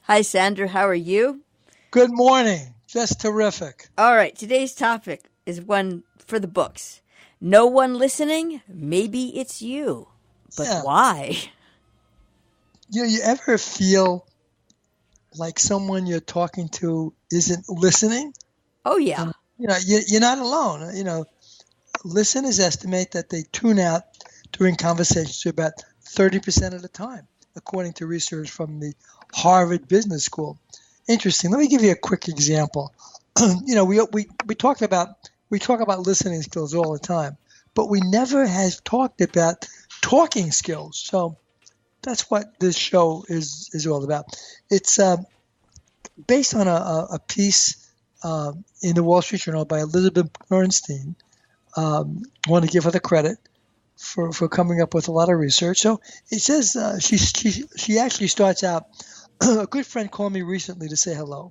Hi, Sandra. How are you? Good morning. Just terrific. All right. Today's topic is one for the books. No one listening? Maybe it's you. But Yeah. why? You ever feel like someone you're talking to isn't listening? Oh, yeah. You're not alone. Listeners estimate that they tune out during conversations about 30% of the time, according to research from the Harvard Business School. Interesting. Let me give you a quick example. We talk about listening skills all the time, but we never have talked about talking skills. So that's what this show is all about. It's based on a piece in the Wall Street Journal by Elizabeth Bernstein. Want to give her the credit for coming up with a lot of research. So it says she actually starts out. A good friend called me recently to say hello.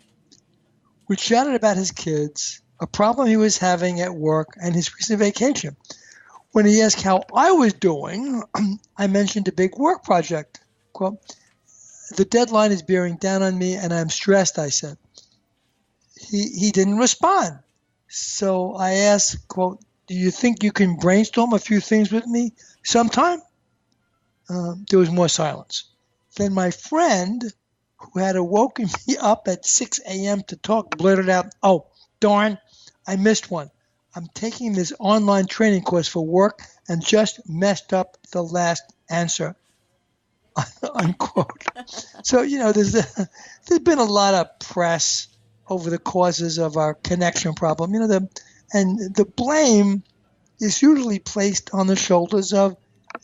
We chatted about his kids, a problem he was having at work, and his recent vacation. When he asked how I was doing, I mentioned a big work project. Quote, the deadline is bearing down on me and I'm stressed, I said. He didn't respond. So I asked, quote, do you think you can brainstorm a few things with me sometime? There was more silence. Then my friend, who had woken me up at 6 a.m. to talk, blurted out, oh, darn, I missed one. I'm taking this online training course for work and just messed up the last answer, unquote. So, there's been a lot of press over the causes of our connection problem. And the blame is usually placed on the shoulders of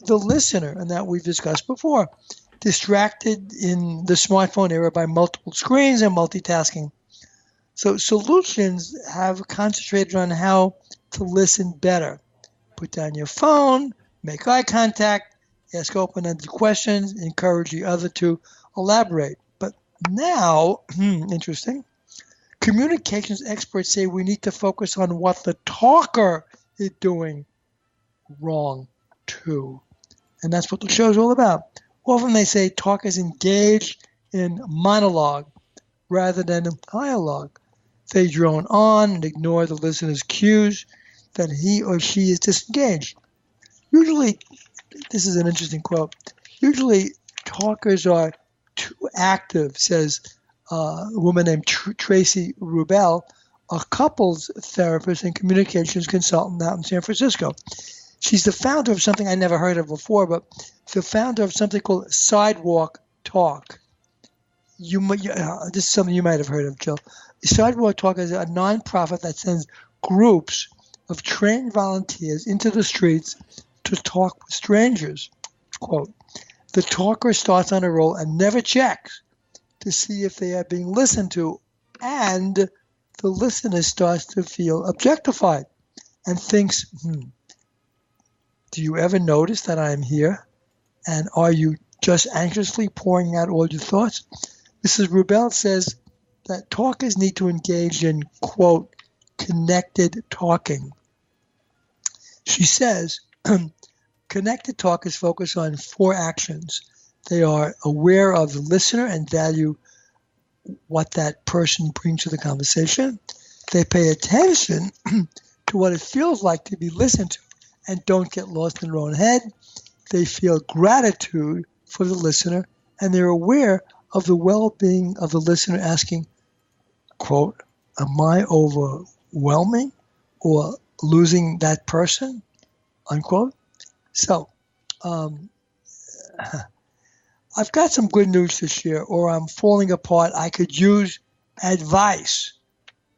the listener, and that we've discussed before. Distracted in the smartphone era by multiple screens and multitasking. So solutions have concentrated on how to listen better. Put down your phone, make eye contact, ask open-ended questions, encourage the other to elaborate. But now, interesting, communications experts say we need to focus on what the talker is doing wrong too. And that's what the show is all about. Often they say talkers engage in monologue rather than in dialogue. They drone on and ignore the listener's cues that he or she is disengaged. Usually, this is an interesting quote, usually talkers are too active, says a woman named Tracy Rubel, a couples therapist and communications consultant out in San Francisco. She's the founder of something I never heard of before, but the founder of something called Sidewalk Talk. This is something you might have heard of, Jill. Sidewalk Talk is a nonprofit that sends groups of trained volunteers into the streets to talk with strangers. Quote, the talker starts on a roll and never checks to see if they are being listened to, and the listener starts to feel objectified and thinks, do you ever notice that I am here? And are you just anxiously pouring out all your thoughts? Mrs. Rubel says that talkers need to engage in, quote, connected talking. She says, connected talkers focus on 4 actions. They are aware of the listener and value what that person brings to the conversation. They pay attention to what it feels like to be listened to and don't get lost in their own head. They feel gratitude for the listener, and they're aware of the well-being of the listener, asking, quote, am I overwhelming or losing that person, unquote? So I've got some good news to share, or I'm falling apart. I could use advice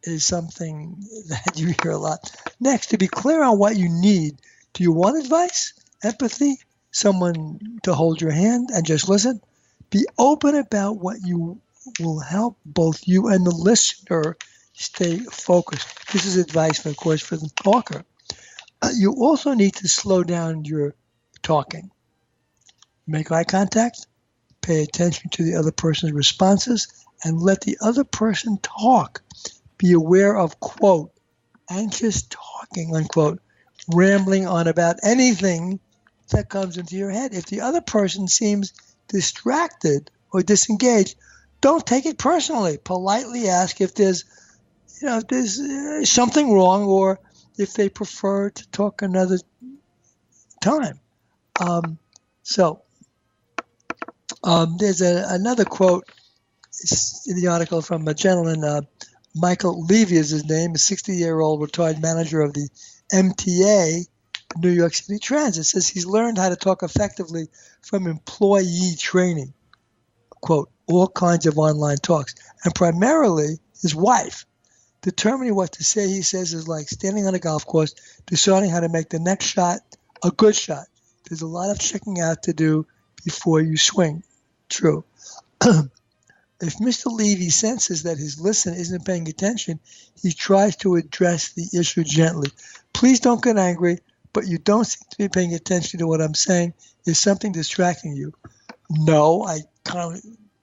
is something that you hear a lot. Next, to be clear on what you need. Do you want advice, empathy, someone to hold your hand and just listen? Be open about what you will help both you and the listener stay focused. This is advice, of course, for the talker. You also need to slow down your talking. Make eye contact, pay attention to the other person's responses, and let the other person talk. Be aware of, quote, anxious talking, unquote, rambling on about anything that comes into your head. If the other person seems distracted or disengaged, don't take it personally. Politely ask if there's something wrong, or if they prefer to talk another time. So there's another quote in the article from a gentleman, Michael Levy is his name, a 60-year-old retired manager of the MTA, New York City Transit. It says he's learned how to talk effectively from employee training, quote, all kinds of online talks, and primarily his wife. Determining what to say, he says, is like standing on a golf course, deciding how to make the next shot a good shot. There's a lot of checking out to do before you swing. True. If Mr. Levy senses that his listener isn't paying attention, he tries to address the issue gently. Please don't get angry, but you don't seem to be paying attention to what I'm saying. Is something distracting you? No, I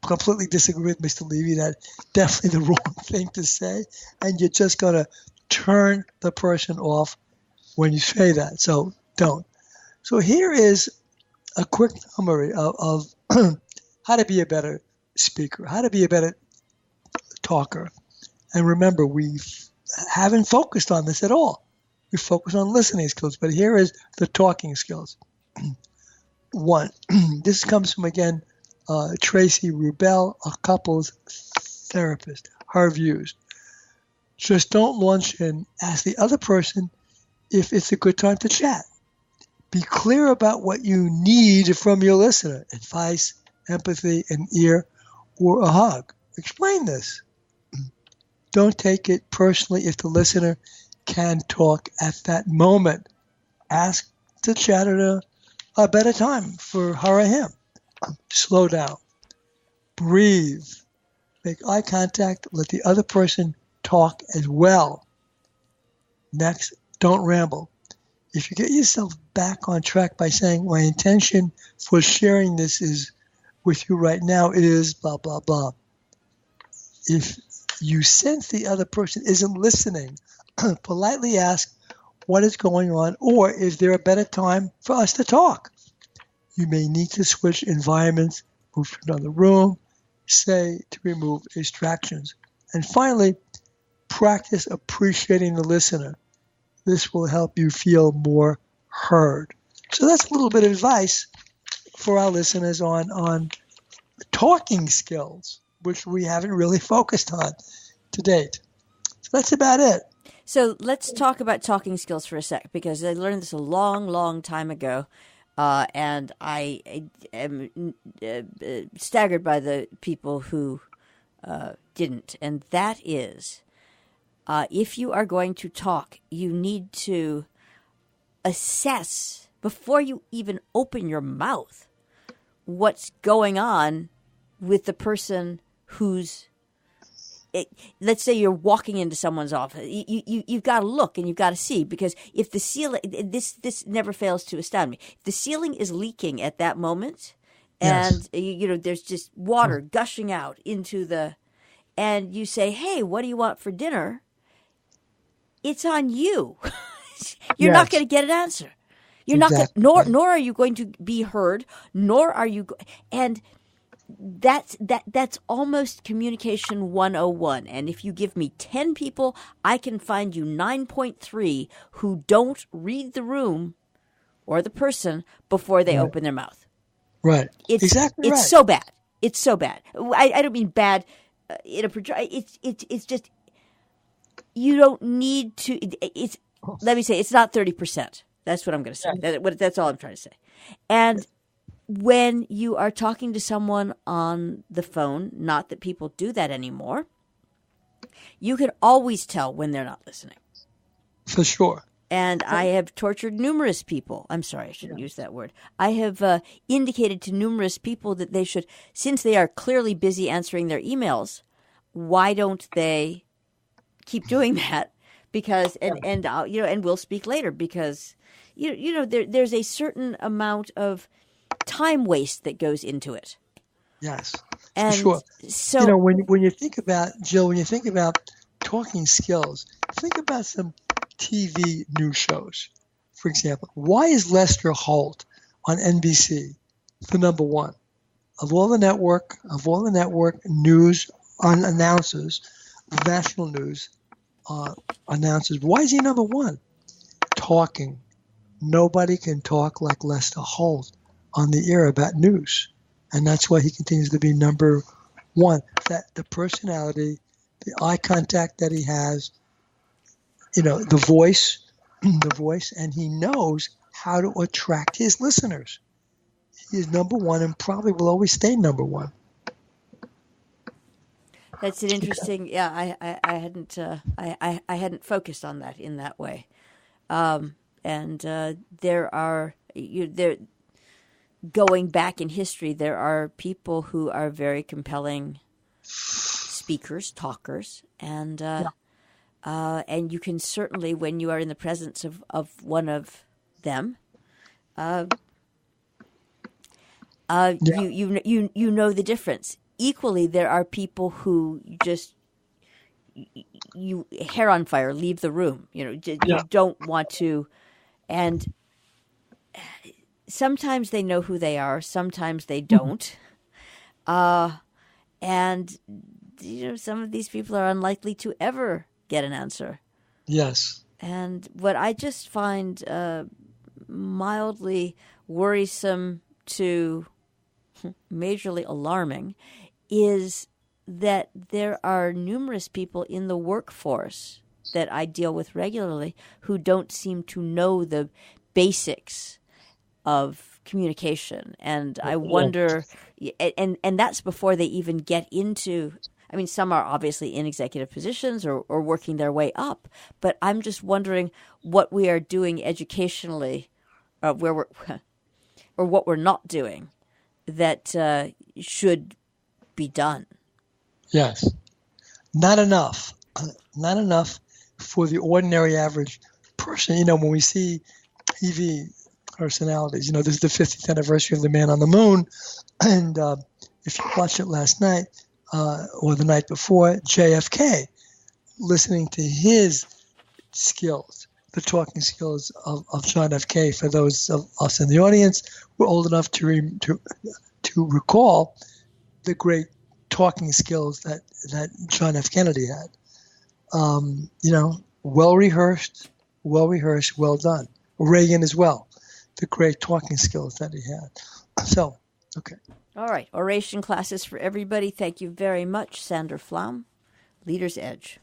completely disagree with Mr. Levy. That's definitely the wrong thing to say, and you're just going to turn the person off when you say that, so don't. So here is a quick summary of how to be a better speaker, how to be a better talker. And remember, we haven't focused on this at all. We focus on listening skills, but here is the talking skills. One, this comes from, again, Tracy Rubel, a couples therapist. Her views. Just don't launch in. Ask the other person if it's a good time to chat. Be clear about what you need from your listener. Advice, empathy, an ear, or a hug. Explain this. Don't take it personally if the listener can talk at that moment. Ask to chat at a better time for her or him. Slow down. Breathe. Make eye contact. Let the other person talk as well. Next, don't ramble. If you get yourself back on track by saying, my intention for sharing this is with you right now is blah, blah, blah. If you sense the other person isn't listening, politely ask what is going on, or is there a better time for us to talk? You may need to switch environments, move to another room, say to remove distractions. And finally, practice appreciating the listener. This will help you feel more heard. So that's a little bit of advice for our listeners on talking skills, which we haven't really focused on to date. So that's about it. So let's talk about talking skills for a sec, because I learned this a long, long time ago, and I am staggered by the people who didn't. And that is, if you are going to talk, you need to assess, before you even open your mouth, what's going on with the person who's, let's say you're walking into someone's office. You've got to look and you've got to see, because if the ceiling, this never fails to astound me. If the ceiling is leaking at that moment, and Yes. there's just water gushing out into and you say, hey, what do you want for dinner? It's on you. You're not going to get an answer. You're Exactly. not going, nor are you going to be heard, nor are you and that's almost communication 101. And if you give me 10 people, I can find you 9.3 who don't read the room or the person before they open their mouth. Right. It's exactly right. It's so bad. It's so bad. I don't mean bad in a it's just, you don't need to. Let me say, it's not 30%. That's what I'm going to say. That's all I'm trying to say. And when you are talking to someone on the phone, not that people do that anymore, you can always tell when they're not listening. For sure. And I have tortured numerous people. I'm sorry, I shouldn't use that word. I have indicated to numerous people that they should, since they are clearly busy answering their emails, why don't they keep doing that? Because and we'll speak later, because there's a certain amount of time waste that goes into it. Yes, and for sure. So when you think about, Jill, when you think about talking skills, think about some TV news shows. For example, why is Lester Holt on NBC the number one? of all the network news on announcers, national news announcers, why is he number one? Talking. Nobody can talk like Lester Holt on the air about news. And that's why he continues to be number one. That the personality, the eye contact that he has, the voice, and he knows how to attract his listeners. He is number one and probably will always stay number one. That's an interesting. Yeah, I hadn't focused on that in that way. And there are going back in history, there are people who are very compelling speakers, talkers, and you can certainly, when you are in the presence of one of them, you know the difference. Equally, there are people who just hair on fire, leave the room. You don't want to, and sometimes they know who they are, sometimes they don't, and some of these people are unlikely to ever get an answer. Yes. And what I just find mildly worrisome to majorly alarming is that there are numerous people in the workforce that I deal with regularly who don't seem to know the basics of communication. And I wonder, and that's before they even get into, I mean, some are obviously in executive positions or working their way up, but I'm just wondering what we are doing educationally, or what we're not doing that should be done. Yes. Not enough. Not enough for the ordinary average person. When we see TV personalities, this is the 50th anniversary of the Man on the Moon. And if you watched it last night or the night before, JFK, listening to his skills, the talking skills of John F. K. For those of us in the audience who are old enough to recall the great talking skills that John F. Kennedy had. Well rehearsed, well done. Reagan as well, the great talking skills that he had. So, okay. All right. Oration classes for everybody. Thank you very much, Sandra Flaum, Leader's Edge.